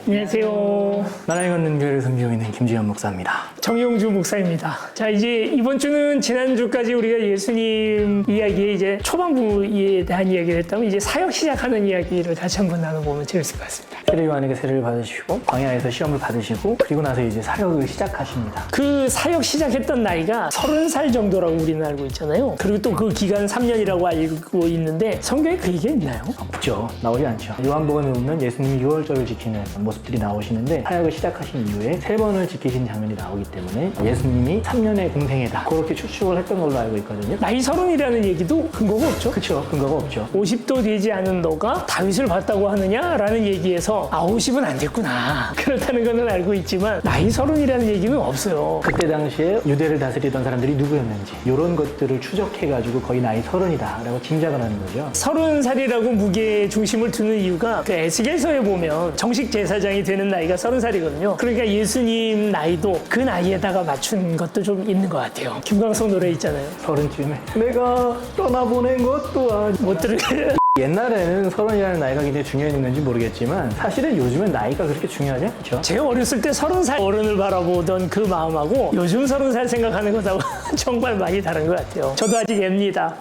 안녕하세요. 나라에 걷는 교회를 섬기고 있는 김지현 목사입니다. 정용주 목사입니다. 자, 이제 이번 주는 지난주까지 우리가 예수님 이야기에 이제 초반부에 대한 이야기를 했다면 이제 사역 시작하는 이야기를 다시 한번 나눠보면 재밌을 것 같습니다. 세례 요한에게 세례를 받으시고 광야에서 시험을 받으시고 그리고 나서 이제 사역을 시작하십니다. 그 사역 시작했던 나이가 30살 정도라고 우리는 알고 있잖아요. 그리고 또 그 기간 3년이라고 알고 있는데 성경에 그 얘기가 있나요? 없죠. 나오지 않죠. 요한복음에 보면 예수님이 유월절을 지키는 모습들이 나오시는데 사역을 시작하신 이후에 3번을 지키신 장면이 나오기 때문에 예수님이 3년의 공생애다. 그렇게 추측을 했던 걸로 알고 있거든요. 나이 30이라는 얘기도 근거가 없죠. 그렇죠. 근거가 없죠. 50도 되지 않은 너가 다윗을 봤다고 하느냐라는 얘기에서 50은 안 됐구나. 그렇다는 것은 알고 있지만 나이 30이라는 얘기는 없어요. 그때 당시에 유대를 다스리던 사람들이 누구였는지 이런 것들을 추적해가지고 거의 나이 30이다 라고 짐작을 하는 거죠. 30살이라고 무게 중심을 두는 이유가 그 에스겔서에 보면 정식 제사장이 되는 나이가 30살이거든요. 그러니까 예수님 나이도 그 나이에다가 맞춘 것도 좀 있는 것 같아요. 김광석 노래 있잖아요. 30쯤에 내가 떠나보낸 것 또한 못 들을까요? 옛날에는 30이라는 나이가 굉장히 중요했는지 모르겠지만 사실은 요즘은 나이가 그렇게 중요하지 않죠. 제가 어렸을 때 30살 어른을 바라보던 그 마음하고 요즘 30살 생각하는 것하고 정말 많이 다른 것 같아요. 저도 아직 애입니다.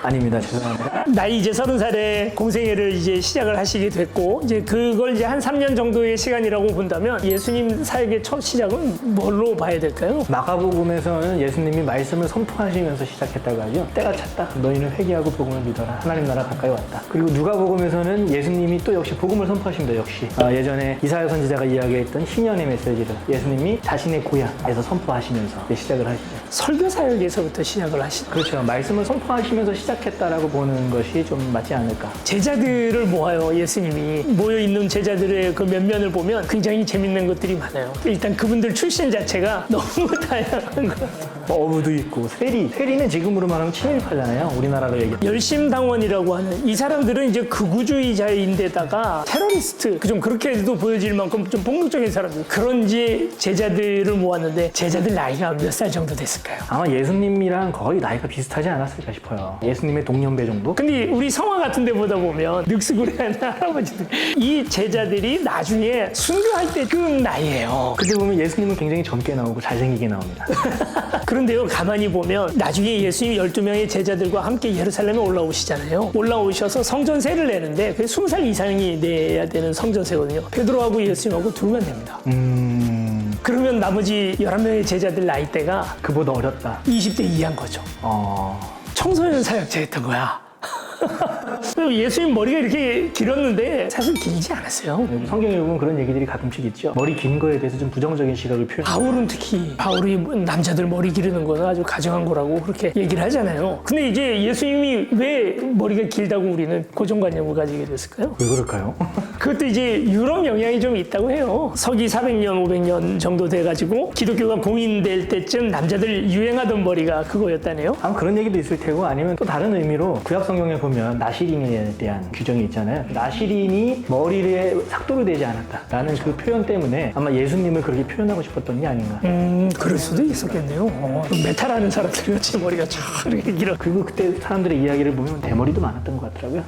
아닙니다. 죄송합니다. 나이 이제 30살에 공생애를 이제 시작을 하시게 됐고, 이제 그걸 이제 한 3년 정도의 시간이라고 본다면 예수님 사역의 첫 시작은 뭘로 봐야 될까요? 마가복음에서는 예수님이 말씀을 선포하시면서 시작했다고 하죠. 때가 찼다. 너희는 회개하고 복음을 믿어라. 하나님 나라 가까이 왔다. 그리고 누가복음에서는 예수님이 또 역시 복음을 선포하십니다. 역시 예전에 이사야 선지자가 이야기했던 신년의 메시지를 예수님이 자신의 고향에서 선포하시면서 시작을 하시죠. 설교 사역에서부터 시작을 하시죠. 그렇죠. 말씀을 선포하시면서 시작했다라고 보는 것이 좀 맞지 않을까. 제자들을 모아요. 예수님이 모여있는 제자들의 그 면면을 보면 굉장히 재밌는 것들이 많아요. 일단 그분들 출신 자체가 너무 다양한 것 같아요. 어부도 있고 세리는 지금으로 말하면 친일파잖아요. 우리나라로 얘기하면. 열심당원이라고 하는 이 사람들은 이제 극우주의자인데다가 테러리스트 좀 그렇게도 보여질 만큼 좀 폭력적인 사람들 그런 이제 제자들을 모았는데 제자들 나이가 몇 살 정도 됐을까요? 아마 예수님이랑 거의 나이가 비슷하지 않았을까 싶어요. 예수님의 동년배 정도? 근데 우리 성화 같은 데 보다 보면 늑스구레하는 할아버지들 이 제자들이 나중에 순교할 때쯤 나이예요. 그때 보면 예수님은 굉장히 젊게 나오고 잘생기게 나옵니다. 그런데요, 가만히 보면 나중에 예수님이 12명의 제자들과 함께 예루살렘에 올라오시잖아요. 올라오셔서 성전세를 내는데 그게 20살 이상이 내야 되는 성전세거든요. 베드로하고 예수님하고 둘만 냅니다. 그러면 나머지 11명의 제자들 나이대가 그보다 어렸다. 20대 이하인 거죠. 청소년 사역자였던 거야. 예수님 머리가 이렇게 길었는데 사실 길지 않았어요. 성경에 보면 그런 얘기들이 가끔씩 있죠. 머리 긴 거에 대해서 좀 부정적인 시각을 표현해요. 바울은 특히 바울이 남자들 머리 기르는 거는 아주 가정한 거라고 그렇게 얘기를 하잖아요. 근데 이제 예수님이 왜 머리가 길다고 우리는 고정관념을 가지게 됐을까요? 왜 그럴까요? 그것도 이제 유럽 영향이 좀 있다고 해요. 서기 400년, 500년 정도 돼가지고 기독교가 공인될 때쯤 남자들 유행하던 머리가 그거였다네요. 아마 그런 얘기도 있을 테고 아니면 또 다른 의미로 구약 성경에 보면 나시린에 대한 규정이 있잖아요. 나시린이 머리에 삭도로 되지 않았다라는 그 표현 때문에 아마 예수님을 그렇게 표현하고 싶었던 게 아닌가. 그럴 수도 있었겠네요. 메탈하는 사람들이었지 머리가 쫙 이렇게 길어. 그리고 그때 사람들의 이야기를 보면 대머리도 많았던 것 같더라고요.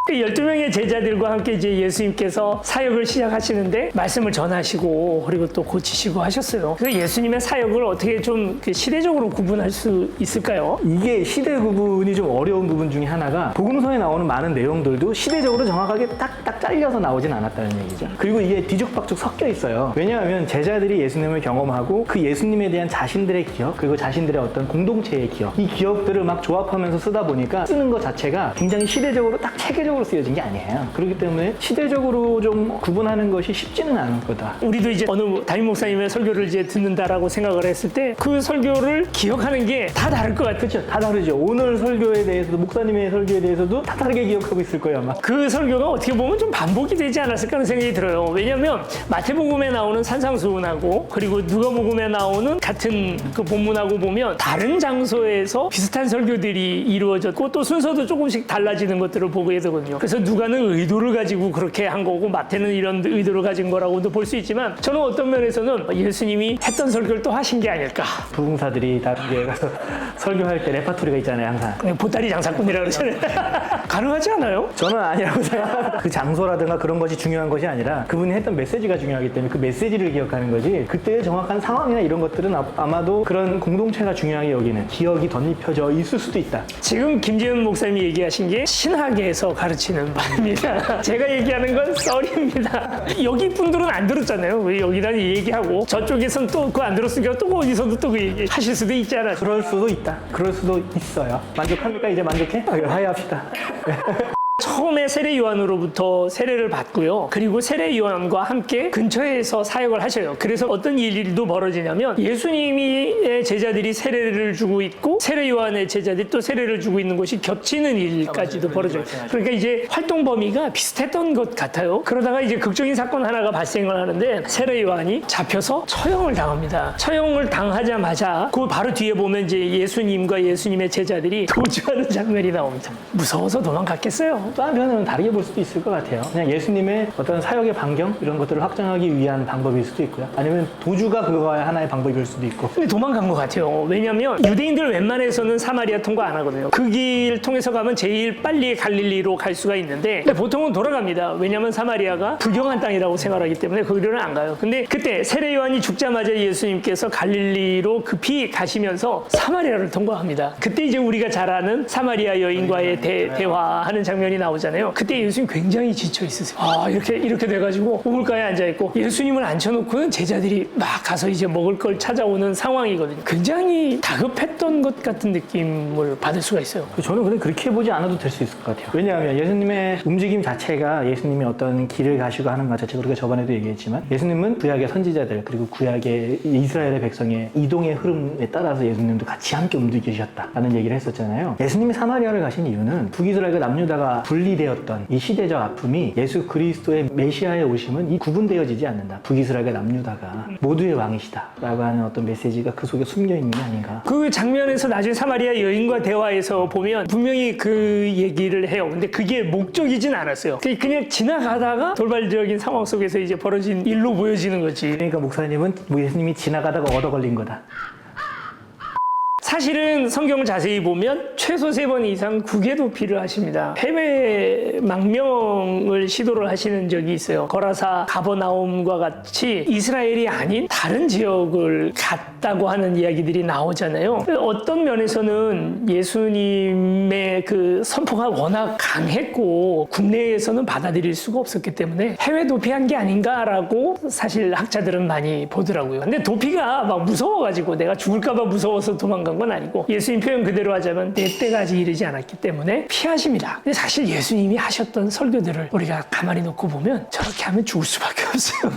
12명의 제자들과 함께 이제 예수님께서 사역을 시작하시는데 말씀을 전하시고 그리고 또 고치시고 하셨어요. 그래서 예수님의 사역을 어떻게 좀 시대적으로 구분할 수 있을까요? 이게 시대 구분이 좀 어려운 부분 중에 하나가 복음서에 나오는 많은 내용들도 시대적으로 정확하게 딱딱 잘려서 나오진 않았다는 얘기죠. 그리고 이게 뒤죽박죽 섞여 있어요. 왜냐하면 제자들이 예수님을 경험하고 그 예수님에 대한 자신들의 기억 그리고 자신들의 어떤 공동체의 기억 이 기억들을 막 조합하면서 쓰다 보니까 쓰는 것 자체가 굉장히 시대적으로 딱 체계적으로 쓰여진 게 아니에요. 그렇기 때문에 시대적으로 좀 구분하는 것이 쉽지는 않을 거다. 우리도 이제 어느 담임 목사님의 설교를 이제 듣는다라고 생각을 했을 때 그 설교를 기억하는 게 다 다를 것 같아요. 그렇죠. 다 다르죠. 오늘 설교에 대해서도 목사님의 설교에 대해서도 다 다르게 기억하고 있을 거예요 아마. 그 설교가 어떻게 보면 좀 반복이 되지 않았을까 하는 생각이 들어요. 왜냐하면 마태복음에 나오는 산상수훈하고 그리고 누가복음에 나오는 같은 그 본문하고 보면 다른 장소에서 비슷한 설교들이 이루어졌고 또 순서도 조금씩 달라지는 것들을 보게 되거든요. 거거든요. 그래서 누가는 의도를 가지고 그렇게 한 거고 마태는 이런 의도를 가진 거라고도 볼 수 있지만 저는 어떤 면에서는 예수님이 했던 설교를 또 하신 게 아닐까. 부흥사들이 다른 데 가서 설교할 때 레파토리가 있잖아요, 항상. 보따리 장사꾼이라고 그러잖아요. 가능하지 않아요? 저는 아니라고 생각합니다. 그 장소라든가 그런 것이 중요한 것이 아니라 그분이 했던 메시지가 중요하기 때문에 그 메시지를 기억하는 거지 그때의 정확한 상황이나 이런 것들은 아마도 그런 공동체가 중요하게 여기는 기억이 덧입혀져 있을 수도 있다. 지금 김재현 목사님이 얘기하신 게 신학에서 가르치는 바입니다. 제가 얘기하는 건 썰입니다. 여기 분들은 안 들었잖아요. 왜 여기다 얘기하고 저쪽에서는 또 그거 안 들었으니까 또 어디서도 또 그 얘기 하실 수도 있잖아요. 그럴 수도 있다. 그럴 수도 있어요. 만족합니까? 이제 만족해? 화해합시다. 처음에 세례 요한으로부터 세례를 받고요. 그리고 세례 요한과 함께 근처에서 사역을 하셔요. 그래서 어떤 일도 벌어지냐면 예수님의 제자들이 세례를 주고 있고 세례 요한의 제자들이 또 세례를 주고 있는 것이 겹치는 일까지도 벌어져요. 그러니까 이제 활동 범위가 비슷했던 것 같아요. 그러다가 이제 극적인 사건 하나가 발생을 하는데 세례 요한이 잡혀서 처형을 당합니다. 처형을 당하자마자 그 바로 뒤에 보면 이제 예수님과 예수님의 제자들이 도주하는 장면이 나옵니다. 무서워서 도망갔겠어요. 또 한편으로는 다르게 볼 수도 있을 것 같아요. 그냥 예수님의 어떤 사역의 반경 이런 것들을 확장하기 위한 방법일 수도 있고요. 아니면 도주가 그거의 하나의 방법일 수도 있고. 근데 도망간 것 같아요. 왜냐하면 유대인들 웬만해서는 사마리아 통과 안 하거든요. 그 길 통해서 가면 제일 빨리 갈릴리로 갈 수가 있는데 근데 보통은 돌아갑니다. 왜냐하면 사마리아가 불경한 땅이라고 생각하기 때문에 거기로는 안 가요. 근데 그때 세례 요한이 죽자마자 예수님께서 갈릴리로 급히 가시면서 사마리아를 통과합니다. 그때 이제 우리가 잘 아는 사마리아 여인과의 대화하는 장면이 나오잖아요. 그때 예수님 굉장히 지쳐 있으세요. 이렇게 돼가지고 우물가에 앉아 있고 예수님을 앉혀놓고는 제자들이 막 가서 이제 먹을 걸 찾아오는 상황이거든요. 굉장히 다급했던 것 같은 느낌을 받을 수가 있어요. 저는 근데 그렇게 보지 않아도 될 수 있을 것 같아요. 왜냐하면 예수님의 움직임 자체가 예수님이 어떤 길을 가시고 하는 것 자체가 우리가 저번에도 얘기했지만 예수님은 구약의 선지자들 그리고 구약의 이스라엘의 백성의 이동의 흐름에 따라서 예수님도 같이 함께 움직이셨다라는 얘기를 했었잖아요. 예수님이 사마리아를 가신 이유는 북이스라엘과 남유다가 분리되었던 이 시대적 아픔이 예수 그리스도의 메시아의 오심은 이 구분되어지지 않는다. 북이스라엘과 남유다가 모두의 왕이시다라고 하는 어떤 메시지가 그 속에 숨겨 있는 게 아닌가. 그 장면에서 나중에 사마리아 여인과 대화에서 보면 분명히 그 얘기를 해요. 근데 그게 목적이진 않았어요. 그냥 지나가다가 돌발적인 상황 속에서 이제 벌어진 일로 보여지는 거지. 그러니까 목사님은 예수님이 지나가다가 얻어 걸린 거다. 사실은 성경을 자세히 보면 최소 3번 이상 국외 도피를 하십니다. 해외 망명을 시도를 하시는 적이 있어요. 거라사, 가버나움과 같이 이스라엘이 아닌 다른 지역을 갔다고 하는 이야기들이 나오잖아요. 어떤 면에서는 예수님의 그 선포가 워낙 강했고 국내에서는 받아들일 수가 없었기 때문에 해외 도피한 게 아닌가라고 사실 학자들은 많이 보더라고요. 근데 도피가 막 무서워가지고 내가 죽을까봐 무서워서 도망간 건 아니고 예수님 표현 그대로 하자면 내 때가 아직 이르지 않았기 때문에 피하십니다. 근데 사실 예수님이 하셨던 설교들을 우리가 가만히 놓고 보면 저렇게 하면 죽을 수밖에 없어요.